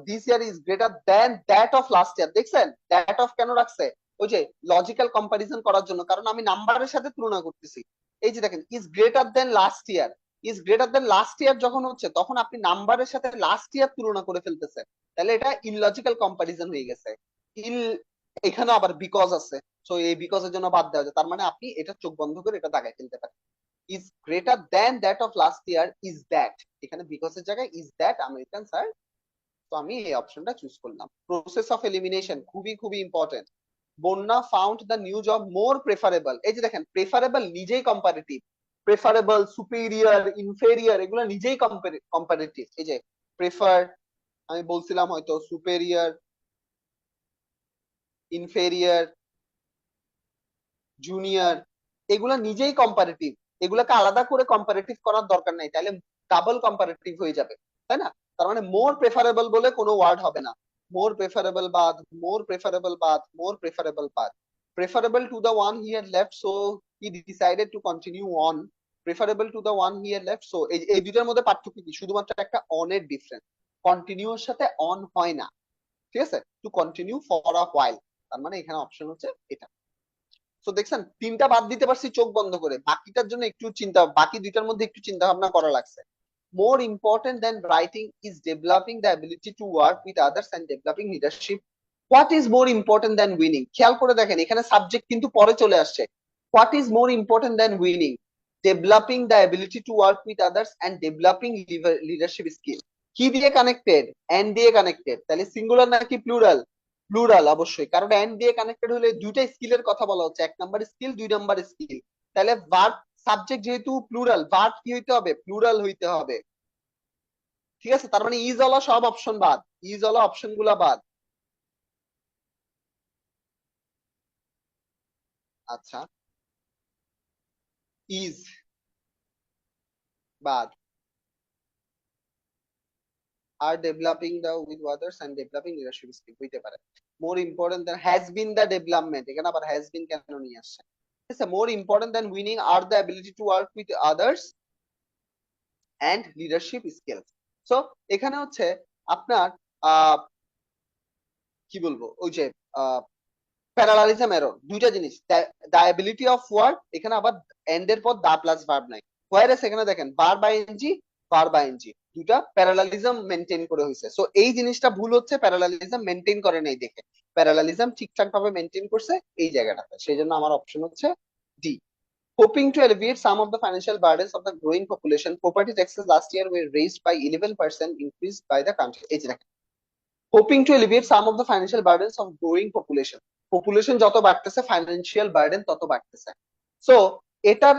this year is greater than that of last year, দেখছেন that of কেন রাখছে, ওই যে লজিক্যাল কম্পারিজন করার জন্য, কারণ আমি নাম্বারের সাথে তুলনা করতেছি। এই যে দেখেন is greater than last year, is greater than last year যখন হচ্ছে, তখন আপনি নাম্বারের সাথে লাস্ট ইয়ার তুলনা করে ফেলতেছেন, তাহলে এটা ইললজিক্যাল কম্পারিজন হয়ে গেছে। ইল, এখানে আবার বিকজ আছে, সো এই বিকজের জন্য বাদ দেওয়া যায়, তার মানে আপনি এটা চোখ বন্ধ করে এটা দাগায় ফেলতে পারেন। is greater than that of last year is that, এখানে বিকজ এর জায়গায় is that আমেরিকান স্যার, তো আমি এই অপশনটা চুজ করলাম। প্রসেস অফ এলিমিনেশন খুবই খুবই ইম্পর্টেন্ট। বন্যা found the new job more preferable, এই যে দেখেন প্রেফারেবল নিজেই কম্পারেটিভ, প্রেফারেবল, সুপিরিয়র, ইনফেরিয়র এগুলো নিজেই কম্পারেটিভ। এই যে প্রেফার, আমি বলছিলাম হয়তো সুপেরিয়র, ইনফেরিয়র, জুনিয়র, এগুলা নিজেই কম্পারেটিভ। এগুলাকে আলাদা করে কম্পারেটিভ করার দরকার নাই, তাহলে ডাবল কম্পারেটিভ হয়ে যাবে, তাই না? তার মানে মোর প্রেফারেবল বলে কোনো ওয়ার্ড হবে না। মোর প্রেফারেবল বাদ, মোর প্রেফারেবল বাদ, মোর প্রেফারেবল বাদ। Preferable to the one he had left so he decided to continue on. Preferable to the one he had left so, এই দুটার মধ্যে পার্থক্য কি? শুধুমাত্র একটা অন এর ডিফারেন্স। কন্টিনিউর সাথে অন হয় না, ঠিক আছে? To continue for a while, তার মানে এখানে অপশন হচ্ছে এটা। তো দেখছেন তিনটা বাদ দিতে পারছি চোখ বন্ধ করে, বাকিটার জন্য একটু চিন্তা, বাকি দুইটার মধ্যে একটু চিন্তা ভাবনা করা লাগছে। More important than writing is developing the ability to work with others and developing leadership. What is more important than winning? খেয়াল করে দেখেন এখানে সাবজেক্ট কিন্তু পরে চলে আসছে। What is more important than winning? Developing the ability to work with others and developing leadership skill. কি দিয়ে কানেক্টেড? এন্ড দিয়ে কানেক্টেড। তাহলে সিঙ্গুলার নাকি প্লুরাল? প্লুরাল অবশ্যই, কারণ এন্ড দিয়ে কানেক্টেড হলে দুইটা স্কিলের কথা বলা হচ্ছে, এক নাম্বার স্কিল, দুই নাম্বার স্কিল। তাহলে ভার্ব সাবজেক্ট যেহেতু প্লুরাল, ভার্ব কি হইতে হবে? প্লুরাল হইতে হবে, ঠিক আছে? তার মানে ইজ ওলা সব অপশন বাদ, ইজ ওলা অপশন গুলা বাদ। আচ্ছা, ইজ বাদ, আর developing the with others and developing leadership skill হইতে পারে। More important than has been the development, এখানে আবার হ্যাজ বিন কেন নিয়ে আসছে? ঠিক আছে, মোর ইম্পর্টেন্ট দ্যান উইনিং আর the ability to work with others and leadership skills. So এখানে হচ্ছে আপনার আহ কি বলবো, ওই যে প্যারালালিজম এরর, দুইটা জিনিস। দ্য অ্যাবিলিটি অফ ওয়ার্ক, এখানে আবার এন্ড এর পর দা প্লাস ভার্ব নাই। হোয়ারএস এখানে দেখেন ভার্ব আইএনজি, ভার্ব আইএনজি, দুইটা প্যারালালিজম মেনটেন করে হয়েছে। সো এই জিনিসটা ভুল হচ্ছে, প্যারালালিজম মেনটেন করে নাই দেখে। প্যারালালিজম ঠিকঠাক ভাবে মেনটেন করছে এই জায়গাটাতে, সেই জন্য আমার অপশন হচ্ছে D. Hoping to alleviate some of the financial burdens of the growing population, property taxes last year were raised by 11%, increased by the country. এই যে দেখেন, hoping to alleviate some of the financial burdens of growing population. Population যত বাড়তেছে ফাইন্যান্সিয়াল বার্ডেন তত বাড়তেছে। সো এটার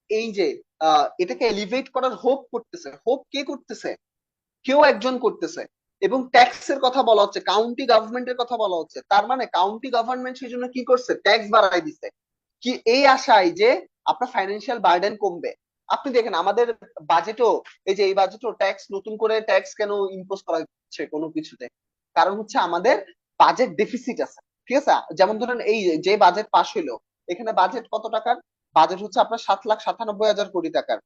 এই যে এটাকে এলিভেট করার হোপ করতেছে, হোপ কে করতেছে? কেউ একজন করতেছে। এবং ট্যাক্সের কথা বলা হচ্ছে, কাউন্টি গভর্নমেন্টের কথা বলা হচ্ছে, তার মানে কাউন্টি গভর্নমেন্ট সেই জন্য কি করছে? ট্যাক্স বাড়াই দিছে, কি এই আশায় যে আপনার ফাইন্যান্সিয়াল বার্ডেন কমবে। আপনি দেখেন আমাদের বাজেটও, এই যে এই বাজেটও ট্যাক্স, নতুন করে ট্যাক্স কেন ইম্পোজ করা হচ্ছে কোনো কিছুতে? কারণ হচ্ছে আমাদের বাজেট ডেফিসিট আছে, ঠিক আছে? যেমন ধরেন এই যে বাজেট পাস হইলো, এখানে বাজেট কত টাকার? বাজেট হচ্ছে আপনার 7,97,000 কোটি টাকার,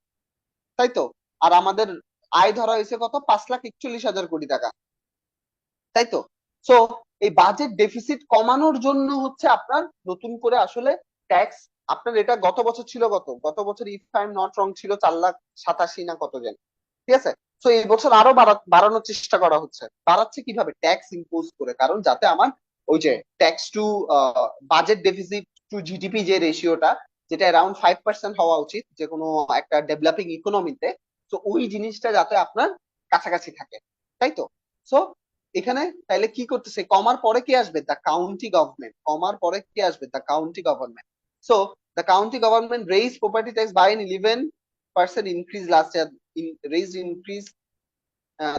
তাই তো? আর আমাদের আয় ধরা হয়েছে কত? 5,41,000 কোটি টাকা, তাই তো? সো এই বাজেট ডেফিসিট কমানোর জন্য হচ্ছে আপনার নতুন করে আসলে ট্যাক্স, আপনার এটা গত বছর ছিল কত? গত বছর if I am not wrong ছিল 4,87,000 না কত জানি, ঠিক আছে? তো এই বছর আরো বাড়ানোর চেষ্টা করা হচ্ছে। বাড়াচ্ছে কিভাবে? ট্যাক্স ইম্পোজ করে, কারণ যাতে আমার ওই যে tax to budget deficit to GDP যে রেশিওটা, যেটা অ্যারাউন্ড 5% হওয়া উচিত যে কোনো একটা ডেভেলপিং ইকোনমিতে, তো ওই জিনিসটা যাতে আপনার কাছাকাছি থাকে, তাই তো? সো এখানে তাইলে কি করতেছে? কমার পরে কি আসবে? The county government. কমার পরে কি আসবে? The county government. So the county government raise property tax by an 11% increase last year. Raised increase,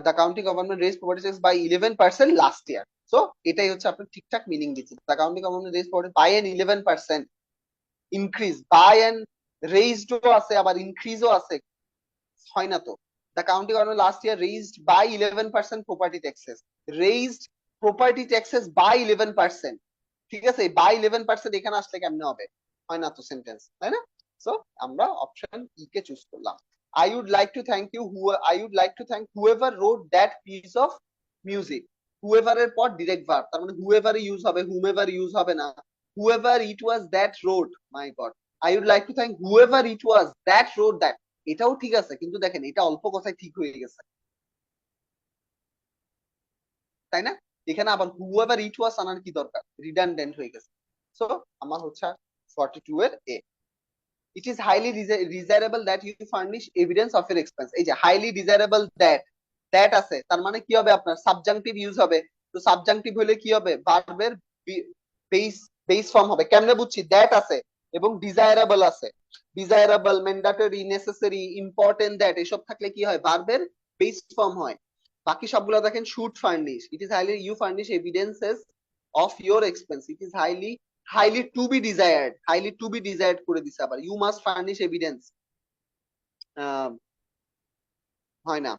the county government raised property tax by 11% last year. So এটাই হচ্ছে আপনার ঠিকঠাক মিনিং দিচ্ছে। The county government raised property by an 11% increase, by and raised ও আছে আবার increase ও আছে, হয় না তো? The county government last year raised by 11% property taxes. Raised property taxes by 11%, ঠিক আছে? বাই 11% এখানে আসলে কেমনে হবে? হয় না তো সেন্টেন্স, তাই না? সো আমরা অপশন ই কে চুজ করলাম। I would like to thank you who I would like to thank whoever wrote that piece of music. whoever এর পর ডিরেক্ট ভার্ব, তার মানে whoever ইউজ হবে, whomever ইউজ হবে না। whoever it was that wrote, my god, I would like to thank whoever it was that wrote that. এটাও ঠিক আছে, কিন্তু দেখেন এটা অল্প কথায় ঠিক হয়ে গেছে, তাই না? এখানে আবার whoever it was আনার কি দরকার? রিডান্ডেন্ট হয়ে গেছে। সো আমার হচ্ছে 42 এর এ। It is highly desirable that you furnish evidence of your expense. এই যে highly desirable that আছে, তার মানে কি হবে? আপনার সাবজাংটিভ ইউজ হবে। তো সাবজাংটিভ হলে কি হবে? ভার্বের বেস ফর্ম হবে। কেমনে বুঝছি? দ্যাট আছে এবং ডিজায়ারেবল আছে। Desirable, mandatory, necessary, important, that এসব থাকলে কি হয়, ভার্বের বেস ফর্ম হয়। বাকি সবগুলো দেখেন should furnish, it is highly, you furnish evidences of your expense, it is highly to be desired, highly to be desired করে দিছে আবার, ইউ মাস্ট ফার্নিশ এভিডেন্স হয় না,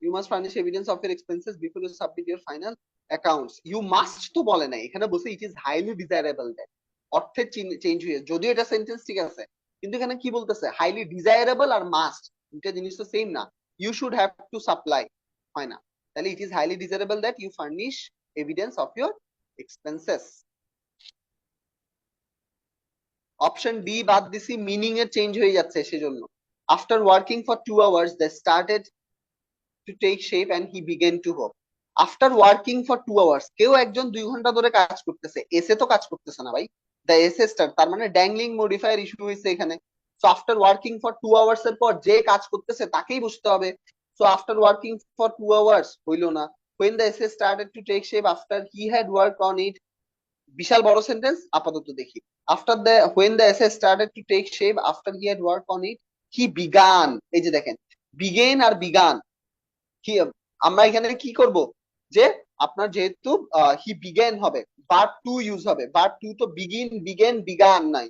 you must furnish evidence of your expenses before you submit your final accounts. You must তো বলে নাই, এখানে বলছে it is highly desirable that, অর্থের চেঞ্জ হয়ে, যদিও এটা সেন্টেন্স ঠিক আছে, কিন্তু এখানে কি বলতেছে, হাইলি ডিজায়ারেবল আর মাস্ট দুইটা জিনিস তো সেম না, you should have to supply হয় না, তাহলে it is highly desirable that you furnish evidence of your expenses. Option D বাদ দিছি, মিনিং এর চেঞ্জ হয়ে যাচ্ছে সেজন্য। After working for 2 hours they started to take shape and he began to hope. After working for 2 hours, কেউ একজন 2 ঘন্টা ধরে কাজ করতেছে, এসে তো কাজ করতেছে না ভাই, দ্য এসে স্টার, তার মানে ড্যাংলিং মডিফায়ার ইস্যু হয়েছে এখানে। So after working for 2 hours এর পর যে কাজ করতেছে তাকেই বসতে হবে। So after working for 2 hours হইলো না। when the essay started to take shape after he had worked on it, বিশাল বড় সেন্টেন্স, আপাতত দেখি। After the when the essay started to take shape after he had worked on it, he began, এই যে দেখেন বিগেন আর বিগান, কি আমরা এখানে কি করব, যে আপনার যেহেতু হি বিগেন হবে, ভার্ব টু ইউজ হবে, ভার্ব টু তো বিগিন, বিগেন, বিগান নাই,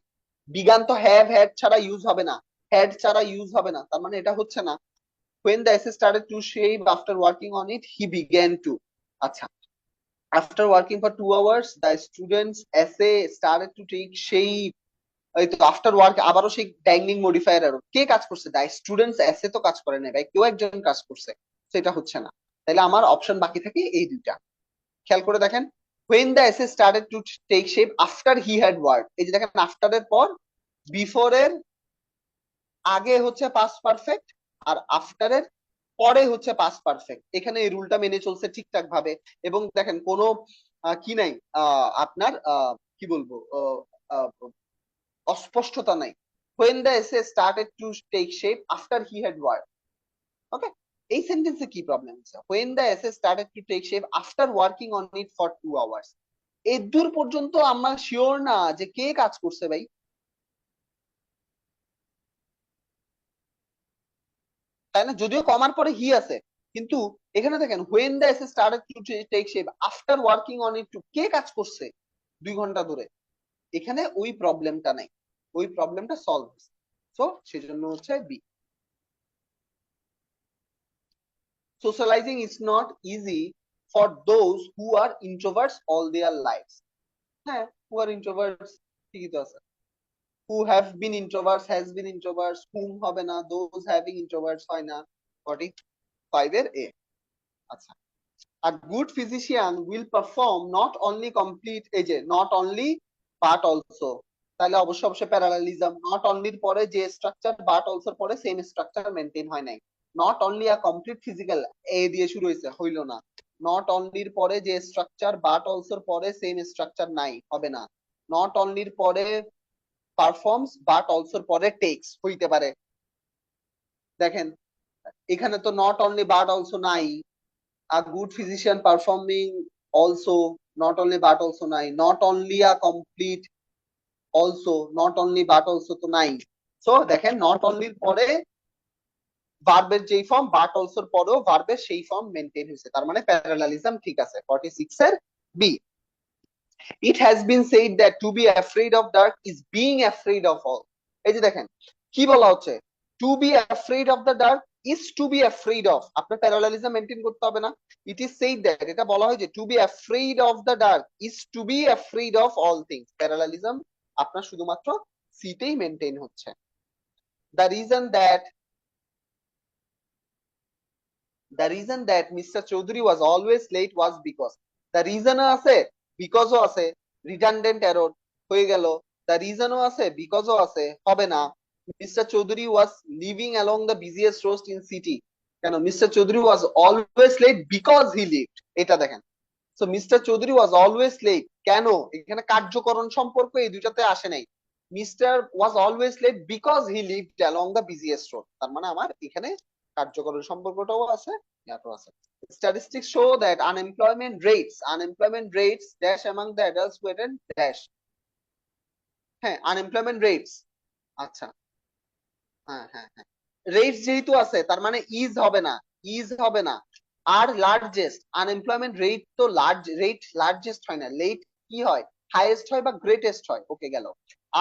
বিগান তো হ্যাভ হ্যাড ছাড়া ইউজ হবে না, হ্যাড ছাড়া ইউজ হবে না, তার মানে এটা হচ্ছে না। when the essay started to shape after working on it, he began to, আচ্ছা, after working for 2 hours the students essay started to take shape, এই তো আফটার ওয়ার্ক আবারও সেই ড্যাংলিং মডিফায়ার এরর, কে কাজ করছে, দ্য স্টুডেন্টস এসে তো কাজ করে নাই ভাই, কেউ একজন কাজ করছে, সেটা হচ্ছে না, তাহলে আমার অপশন বাকি থাকে এই দুইটা। খেয়াল করে দেখেন, when the essay started to take shape after he had worked, এই যে দেখেন আফটার এর পর বিফোর এর আগে হচ্ছে পাস্ট পারফেক্ট, আর আফটার এর পরে হচ্ছে পাস্ট পারফেক্ট, এখানে এই রুলটা মেনে চলছে ঠিকঠাক ভাবে, এবং দেখেন কোনো কি নাই, আপনার কি বলবো, অস্পষ্টতা নাই। when the essay started to take shape after he had worked, ওকে, এই সেন্টেন্সে কি প্রবলেম আছে, when the essay started to take shape after working on it for 2 hours, এই দূর পর্যন্ত আমরা শিওর না যে কে কাজ করছে ভাই, তাই না, যদিও কমার পরে হি আছে, কিন্তু এখানে দেখেন when the essay started to take shape after working on it, কে কাজ করছে 2 ঘন্টা ধরে, এখানে ওই প্রবলেমটা নাই, ওই প্রবলেমটা সলভ হচ্ছে, সো সেজন্য হচ্ছে B. Socializing is not easy for those who are introverts all their lives. হ্যাঁ, who are introverts ঠিকই তো আছে, who have been introverts, has been introverts, whom হবে না, those having introverts হয় না, 45 এর এ। আচ্ছা, a good physician will perform not only complete, এই যে not only but also, তাহলে অবশ্যই অবশ্যই প্যারালালিজম, নট অনলির পরে যে স্ট্রাকচার বাট অলসোর পরে সেম স্ট্রাকচার মেনটেন হয় নাই, not only a complete physical, এ দিয়ে শুরু হয়েছে হইলো না, নট অনলির পরে যে স্ট্রাকচার বাট অলসোর পরে সেম স্ট্রাকচার নাই, হবে না, নট অনলির পরে পারফর্মস বাট অলসোর পরে টেক্স হইতে পারে, দেখেন এখানে তো নট অনলি বাট অলসো নাই, a good physician performing also, not only but also নাই, not only a complete also, not only but also তো নাই, সো দেখেন নট অনলির পরে ভার্বের যেই ফর্ম বাট অলসোর পরেও ভার্বের সেই ফর্ম মেনটেন হয়েছে, তার মানে প্যারালালিজম ঠিক আছে, 46 এর B. It has been said that to be afraid of dark is being afraid of all, এই যে দেখেন কি বলা হচ্ছে, to be afraid of the dark is to be afraid of, আপনার প্যারালালিজম মেনটেন করতে হবে না, it is said that, এটা বলা হয় যে to be afraid of the dark is to be afraid of all things, parallelism আপনার শুধুমাত্র সিতেই মেনটেন হচ্ছে। the reason that Mr. Chaudhary was always late was because, the reason ও আছে, because ও আছে, redundant error হয়ে গেল, the reason ও আছে, because ও আছে, হবে না, Mr. Chaudhary was living along the busiest road in city, কেন, Mr. Chaudhary was always late because he lived, এটা দেখেন, so Mr. Chaudhary was always late, কেন, এখানে কার্যকরণ সম্পর্ক এই দুইটাতে আসে নাই, Mr. was always late because he lived along the busiest road, তার মানে আমার এখানে কার্যকরণ সম্পর্কটাও আছে, ইয়াটাও আছে। Statistics show that unemployment rates dash among the adults who attend dash, হ্যাঁ unemployment rates, আচ্ছা হ্যাঁ হ্যাঁ হ্যাঁ, রেট যেহেতু আছে তার মানে ইজ হবে না, ইজ হবে না। আর লার্জেস্ট, আনএমপ্লয়মেন্ট রেট তো রেট লার্জেস্ট হয় না, রেট কি হয়, হাইয়েস্ট হয় বা গ্রেটেস্ট হয়। ওকে গেল।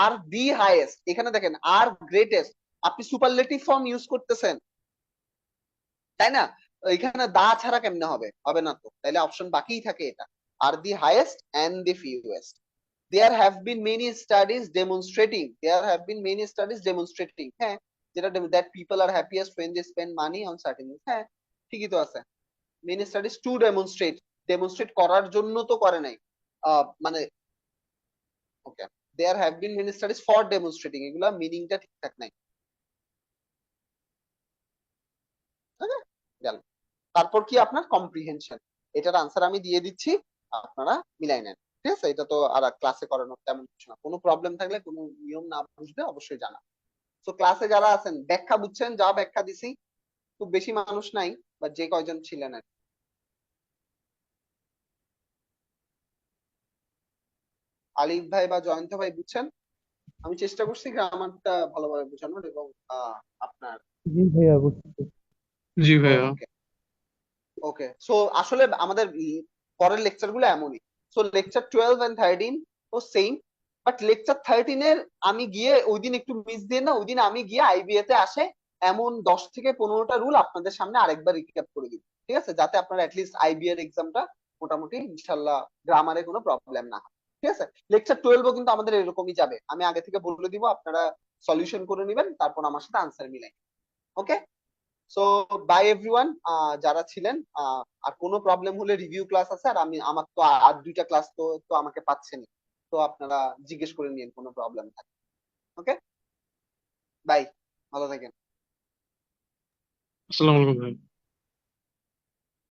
আর দি হাইয়েস্ট, এখানে দেখেন আর গ্রেটেস্ট, আপনি সুপারলেটিভ ফর্ম ইউজ করতেছেন, তাই না? এখানে দা ছাড়া কেমনে হবে, হবে না তো, তাইলে অপশন বাকিই থাকে এটা, আর the highest and the fewest. There have been many studies demonstrating, there have been many studies demonstrating, হ্যাঁ, যেটা that people are happiest when they spend money on certain things, হ্যাঁ ঠিকই তো আছে। many studies to demonstrate, demonstrate করার জন্য তো করে নাই, মানে ওকে, there have been many studies for demonstrating, এগুলা মিনিংটা ঠিকঠাক নাই। Okay? গেল। তারপর কি আপনার কম্প্রিহেনশন, এটার আনসার আমি দিয়ে দিচ্ছি, আপনারা মিলাই নেন। ঠিক আছে, এটা তো আর ক্লাসে করানোর তেমন কিছু না, কোনো প্রবলেম থাকলে, কোনো নিয়ম না বুঝলে অবশ্যই জানা। তো ক্লাসে যারা আছেন ব্যাখ্যা বুঝছেন, যা ব্যাখ্যা দিছি, খুব বেশি মানুষ নাই, বা যে কয়জন ছিলেন আর কি। আলিফ ভাই বা জয়ন্ত ভাই বুঝছেন? আমি চেষ্টা করছি গ্রামারটা ভালোভাবে বোঝানোর, এবং আপনার জি ভাইয়া বুঝছি। জি ভাইয়া। ওকে ওকে। সো আসলে আমাদের পরের লেকচার গুলো এমনই। সো লেকচার 12 এন্ড 13 ও সেম, বাট লেকচার 13 এর আমি গিয়ে ওই দিন একটু মিস দিয়ে না, ওই দিন আমি গিয়ে আইবিএ তে আসে এমন 10 থেকে 15টা রুল আপনাদের সামনে আরেকবার রিক্যাপ করে দিব, ঠিক আছে, যাতে আপনার অ্যাটলিস্ট আইবিএ এর এক্সামটা মোটামুটি ইনশাল্লাহ গ্রামারে কোনো প্রবলেম না হয়। ঠিক আছে, লেকচার 12 কিন্তু আমাদের এরকমই যাবে, আমি আগে থেকে বলে দিব, আপনারা সলিউশন করে নেবেন, তারপর আমার সাথে আনসার মিলাই। ওকে, সো বাই এভরিওয়ান, যারা ছিলেন, আর কোনো প্রবলেম হলে রিভিউ ক্লাস আছে, আর আমি আমার তো আর 2টা ক্লাস তো তো আমাকে পাচ্ছেন, তো আপনারা জিজ্ঞেস করে নিন কোনো প্রবলেম থাকে। ওকে, বাই, ভালো থাকেন। আসসালামু আলাইকুম ভাই।